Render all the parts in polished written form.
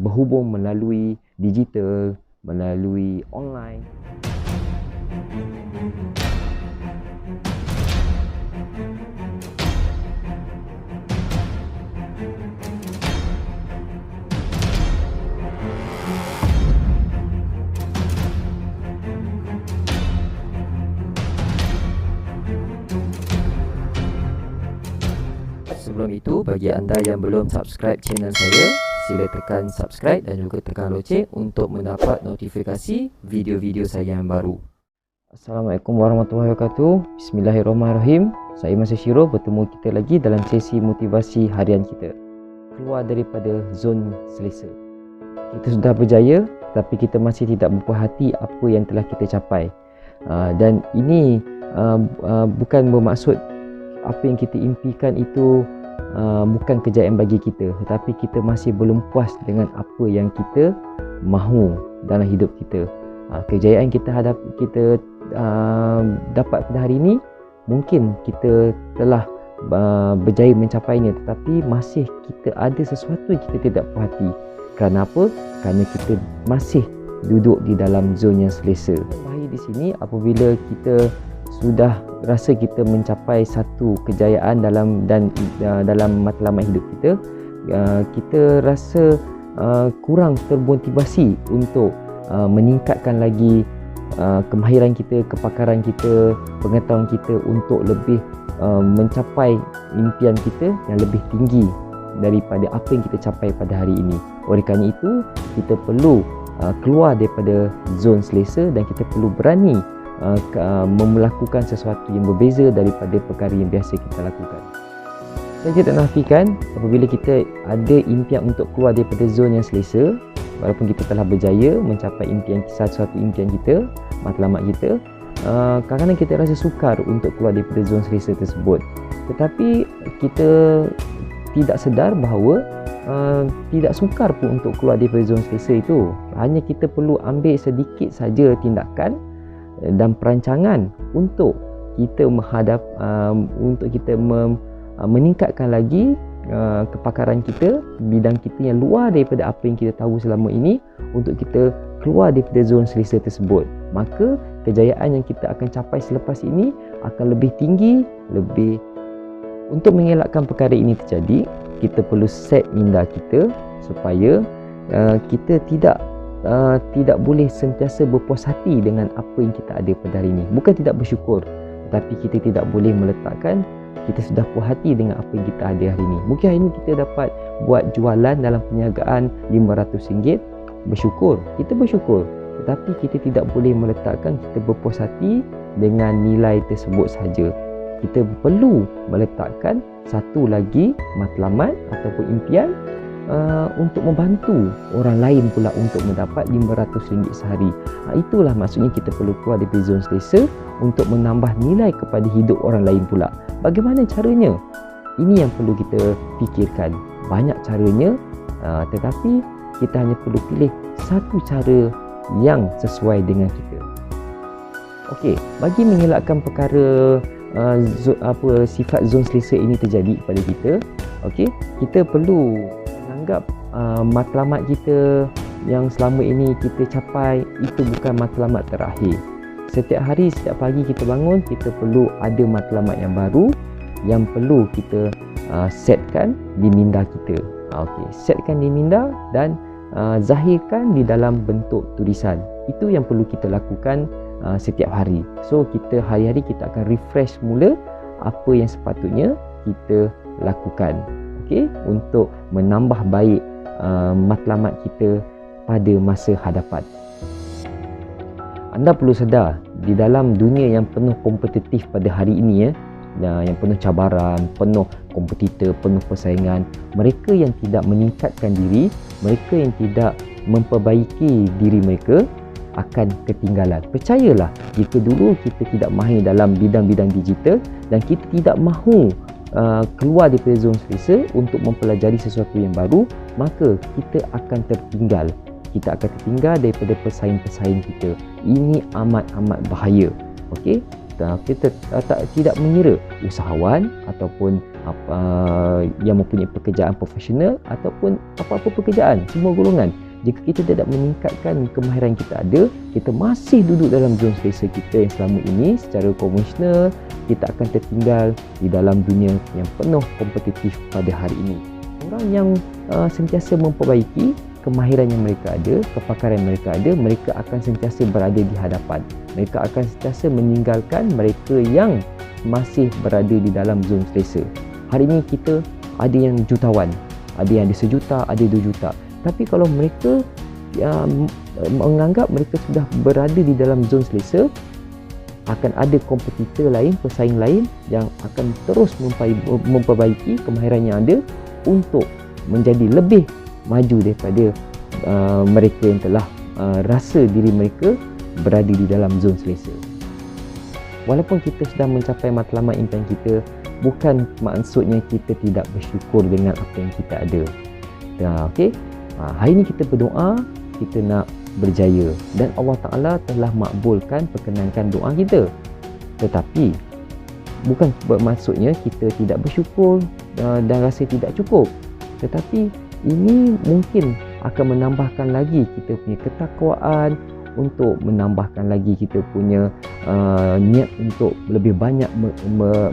berhubung melalui digital, melalui online. Sebelum itu, bagi anda yang belum subscribe channel saya, sila tekan subscribe dan juga tekan loceng untuk mendapat notifikasi video-video saya yang baru. Assalamualaikum warahmatullahi wabarakatuh. Bismillahirrahmanirrahim. Saya Masih Syiro, bertemu kita lagi dalam sesi motivasi harian kita. Keluar daripada zon selesa. Kita sudah berjaya, tapi kita masih tidak berpuas hati apa yang telah kita capai. Dan ini bukan bermaksud apa yang kita impikan itu bukan kejayaan bagi kita, tetapi kita masih belum puas dengan apa yang kita mahu dalam hidup kita. Kejayaan kita dapat pada hari ini, mungkin kita telah berjaya mencapainya, tetapi masih kita ada sesuatu yang kita tidak puas hati. Kerana apa? Kerana kita masih duduk di dalam zon yang selesa. Bahaya di sini apabila kita sudah rasa kita mencapai satu kejayaan dalam matlamat hidup kita, kita rasa kurang termotivasi untuk meningkatkan lagi kemahiran kita, kepakaran kita, pengetahuan kita untuk lebih mencapai impian kita yang lebih tinggi daripada apa yang kita capai pada hari ini. Oleh kerana itu, kita perlu keluar daripada zon selesa dan kita perlu berani melakukan sesuatu yang berbeza daripada perkara yang biasa kita lakukan. Saya tidak nafikan apabila kita ada impian untuk keluar daripada zon yang selesa, walaupun kita telah berjaya mencapai satu impian kita, matlamat kita, kadang-kadang kita rasa sukar untuk keluar daripada zon selesa tersebut. Tetapi kita tidak sedar bahawa tidak sukar pun untuk keluar daripada zon selesa itu. Hanya kita perlu ambil sedikit saja tindakan dan perancangan untuk kita meningkatkan lagi kepakaran kita, bidang kita yang luar daripada apa yang kita tahu selama ini, untuk kita keluar daripada zon selesa tersebut. Maka kejayaan yang kita akan capai selepas ini akan lebih tinggi, lebih. Untuk mengelakkan perkara ini terjadi, kita perlu set minda kita supaya kita tidak boleh sentiasa berpuas hati dengan apa yang kita ada pada hari ini. Bukan tidak bersyukur, tetapi kita tidak boleh meletakkan kita sudah puas hati dengan apa yang kita ada hari ini. Mungkin hari ini kita dapat buat jualan dalam perniagaan RM500, bersyukur, kita bersyukur. Tetapi kita tidak boleh meletakkan kita berpuas hati dengan nilai tersebut sahaja. Kita perlu meletakkan satu lagi matlamat ataupun impian untuk membantu orang lain pula untuk mendapat RM500 sehari. Itulah maksudnya kita perlu keluar dari zon selesa untuk menambah nilai kepada hidup orang lain pula. Bagaimana caranya? Ini yang perlu kita fikirkan. Banyak caranya, tetapi kita hanya perlu pilih satu cara yang sesuai dengan kita. Okey, bagi mengelakkan perkara sifat zon selesa ini terjadi kepada kita, okey, kita perlu menganggap matlamat kita yang selama ini kita capai itu bukan matlamat terakhir. Setiap hari, setiap pagi kita bangun, kita perlu ada matlamat yang baru yang perlu kita setkan di minda kita. Okey, setkan di minda dan zahirkan di dalam bentuk tulisan. Itu yang perlu kita lakukan setiap hari. So kita hari-hari kita akan refresh mula apa yang sepatutnya kita lakukan, okey, untuk menambah baik matlamat kita pada masa hadapan. Anda perlu sedar, di dalam dunia yang penuh kompetitif pada hari ini, yang penuh cabaran, penuh kompetitor, penuh persaingan, mereka yang tidak meningkatkan diri, mereka yang tidak memperbaiki diri mereka akan ketinggalan. Percayalah, jika dulu kita tidak mahir dalam bidang-bidang digital dan kita tidak mahu keluar daripada zon selesa untuk mempelajari sesuatu yang baru, maka kita akan tertinggal. Kita akan tertinggal daripada pesaing-pesaing kita. Ini amat-amat bahaya. Okey, kita tidak mengira usahawan ataupun yang mempunyai pekerjaan profesional ataupun apa-apa pekerjaan, semua golongan. Jika kita tidak meningkatkan kemahiran kita ada, kita masih duduk dalam zon selesa kita yang selama ini secara konvensional, kita akan tertinggal di dalam dunia yang penuh kompetitif pada hari ini. Orang yang sentiasa memperbaiki kemahiran yang mereka ada, kepakaran yang mereka ada, mereka akan sentiasa berada di hadapan. Mereka akan sentiasa meninggalkan mereka yang masih berada di dalam zon selesa. Hari ini kita ada yang jutawan, ada yang ada 1 juta, ada 2 juta. Tapi kalau mereka menganggap mereka sudah berada di dalam zon selesa, akan ada kompetitor lain, pesaing lain yang akan terus memperbaiki kemahiran yang ada untuk menjadi lebih maju daripada mereka yang telah rasa diri mereka berada di dalam zon selesa. Walaupun kita sudah mencapai matlamat impian kita, bukan maksudnya kita tidak bersyukur dengan apa yang kita ada. Okey. Hari ini kita berdoa, kita nak berjaya dan Allah Ta'ala telah makbulkan perkenankan doa kita. Tetapi bukan bermaksudnya kita tidak bersyukur dan rasa tidak cukup. Tetapi ini mungkin akan menambahkan lagi kita punya ketakwaan, untuk menambahkan lagi kita punya niat untuk lebih banyak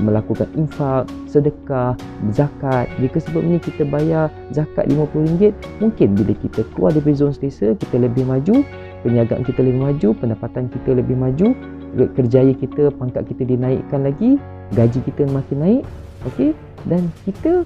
melakukan infak, sedekah, zakat. Jika sebelum ini kita bayar zakat RM50, mungkin bila kita keluar dari zon selesa, kita lebih maju, perniagaan kita lebih maju, pendapatan kita lebih maju, kerjaya kita, pangkat kita dinaikkan lagi, gaji kita makin naik, okey, dan kita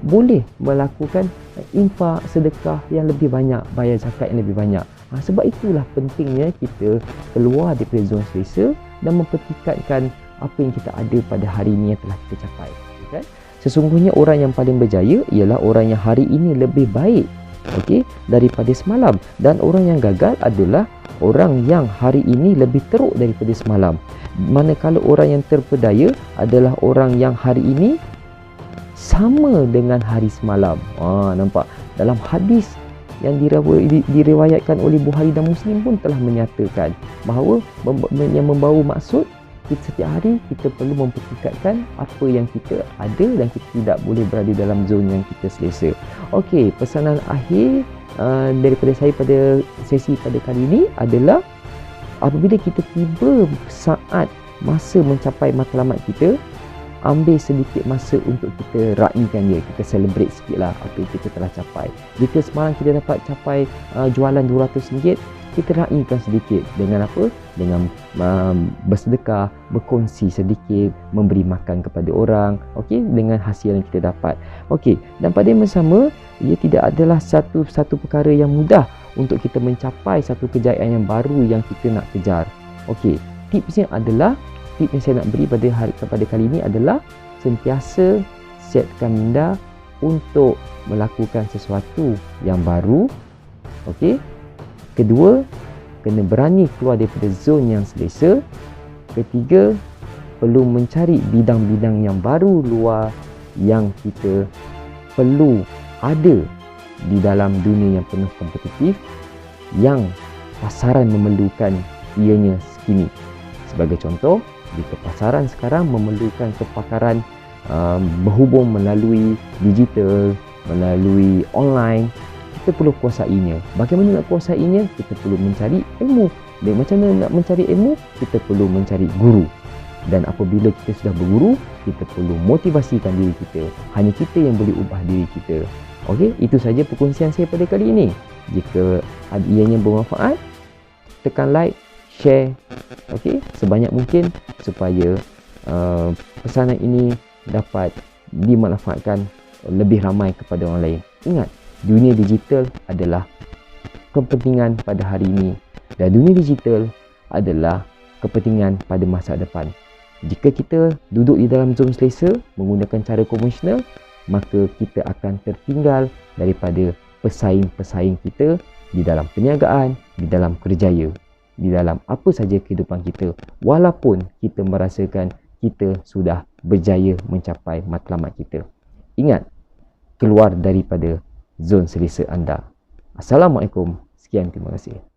boleh melakukan infak, sedekah yang lebih banyak, bayar zakat yang lebih banyak. Sebab itulah pentingnya kita keluar daripada zon selesa dan mempertingkatkan apa yang kita ada pada hari ini yang telah kita capai. Kan? Sesungguhnya orang yang paling berjaya ialah orang yang hari ini lebih baik, okey, daripada semalam, dan orang yang gagal adalah orang yang hari ini lebih teruk daripada semalam. Manakala orang yang terpedaya adalah orang yang hari ini sama dengan hari semalam. Nampak? Dalam hadis yang diriwayatkan oleh Bukhari dan Muslim pun telah menyatakan bahawa yang membawa maksud setiap hari kita perlu mempertingkatkan apa yang kita ada dan kita tidak boleh berada dalam zon yang kita selesa. Okey, pesanan akhir daripada saya pada sesi pada kali ini adalah apabila kita tiba saat masa mencapai matlamat kita, ambil sedikit masa untuk kita raikan dia, kita celebrate sikit lah apa yang kita telah capai. Jika semalam kita dapat capai jualan RM200, kita raikan sedikit dengan apa? Dengan bersedekah, berkongsi sedikit, memberi makan kepada orang, okey, dengan hasil yang kita dapat. Okey, dan pada yang sama, ia tidak adalah satu perkara yang mudah untuk kita mencapai satu kejayaan yang baru yang kita nak kejar. Okey, tipsnya adalah, tip yang saya nak beri pada kali ini adalah sentiasa siapkan minda untuk melakukan sesuatu yang baru. Okey. Kedua, kena berani keluar daripada zon yang selesa. Ketiga, perlu mencari bidang-bidang yang baru luar yang kita perlu ada di dalam dunia yang penuh kompetitif, yang pasaran memerlukan ianya sekini. Sebagai contoh, jika pasaran sekarang memerlukan kepakaran berhubung melalui digital, melalui online, kita perlu kuasainya. Bagaimana nak kuasainya? Kita perlu mencari ilmu. Dan macam mana nak mencari ilmu? Kita perlu mencari guru. Dan apabila kita sudah berguru, kita perlu motivasikan diri kita. Hanya kita yang boleh ubah diri kita. Okey, itu saja perkongsian saya pada kali ini. Jika ianya bermanfaat, tekan like, share, okey, sebanyak mungkin supaya pesanan ini dapat dimanfaatkan lebih ramai kepada orang lain. Ingat, dunia digital adalah kepentingan pada hari ini dan dunia digital adalah kepentingan pada masa depan. Jika kita duduk di dalam zon selesa menggunakan cara konvensional, maka kita akan tertinggal daripada pesaing-pesaing kita di dalam perniagaan, di dalam kerjaya, di dalam apa saja kehidupan kita, walaupun kita merasakan kita sudah berjaya mencapai matlamat kita. Ingat, keluar daripada zon selesa anda. Assalamualaikum. Sekian, terima kasih.